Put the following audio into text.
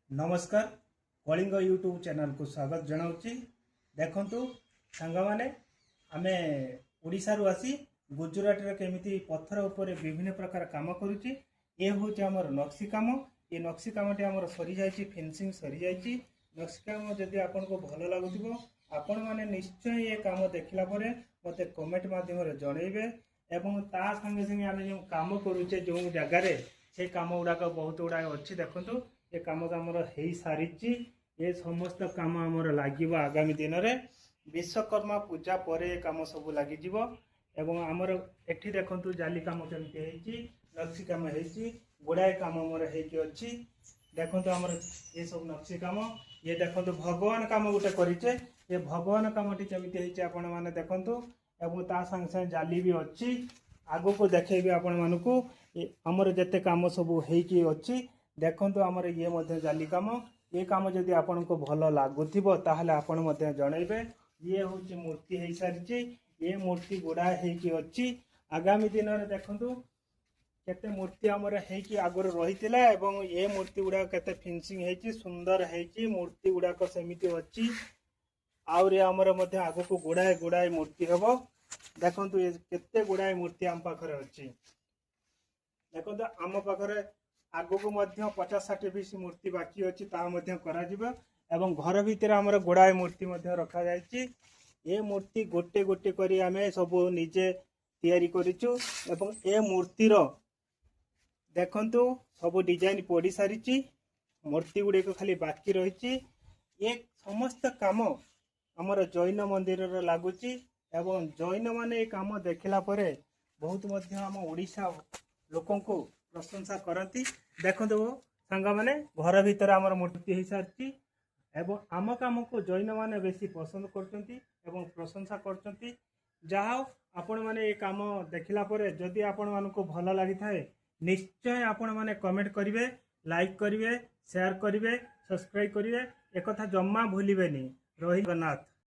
नमस्कार Kalinga YouTube channel को स्वागत जनाऊँगी। देखंतु सांग माने आमे ओडिशा रु आसी गुजरात रे केमिति पत्थर ऊपर विभिन्न प्रकार काम करूची। ये होचे हमर नक्सी काम। ये नक्सी कामटी हमर सरी जायछि, फिनिशिंग सरी जायछि। नक्सी काम जदि आपन को भलो लागुथिबो आपण माने निश्चय ये काम देखला परे मते कमेंट माध्यम रे जणैबे एवं ता संगे संगे आमे जो काम करूचे जो जगह रे से काम गुड़ाक बहुत गुड़ा अच्छी। देखो ये कम आमर हो सारी ये समस्त कम आमर लगे आगामी दिन में विश्वकर्मा पूजा पर ये कम सब लग आमर एठी देखु जाली कम केमती नक्सी कम गुड़ाए कम आमर होती। देखो आमर ये सब नक्सी कम ये देखो भगवान कम गोटे करे ये भगवान कमटी केमती आपण मैंने देखु एवं ता संगे संगे जाली भी अच्छी। आगो को देखेबी आपण मानकू हमर जते काम सब हेकी अछि। देखंतु हमर ये मध्ये जाली काम ये काम जदि आपण को भलो लागुथिबो ताहले आपण मध्ये जणैबे। ये होची मूर्ति हेई सारिछि, ये मूर्ति गुडा हेकी अछि। आगामी दिन रे देखंतु केते मूर्ति हमर हेकी आगर रहितिला एवं ये मूर्ति गुडा केते फिनिशिंग हेची, सुंदर हेची। मूर्ति गुडा को समिति अछि आउर हमर मध्ये आगो को गुडाए गुडाए मूर्ति हबो। देखंतु ये केते गुडाए मूर्ति आम पाखरे अछि। देखंतु आम पाखरे आगो को मध्य 50-60 पीस मूर्ति बाकी अछि, ता मध्य करा जिवो एवं घर भीतर हमर गुडाए मूर्ति मध्य रखा जायछि। ये मूर्ति गोटे गोटे करी आमे सब निजे तयारी करिछु एवं ए मूर्ति रो देखंतु सब डिजाइन पड़ी सारिछि। मूर्ति गुडे को खाली बाकी रहिछि। ये समस्त काम हमर जैन मंदिर रे लागुछि एवं जैन माने काम देखला परे बहुत मध्य आम ओडिशा लोकों को प्रशंसा करती। देखो सांग माने घर भीतर आमर मूर्ति हो सारी एवं आम काम को जैन माने बेसी पसंद करचंती एवं प्रशंसा करचंती। जहाँ आपण माने ये काम देखला परे जदि आपण मानको भलो लागि थाए निश्चय आपण माने कमेंट करिवे, लाइक करिवे, शेयर करिवे, सब्सक्राइब करिवे। एक कथा जम्मा भूलिबेनी। रही जगन्नाथ।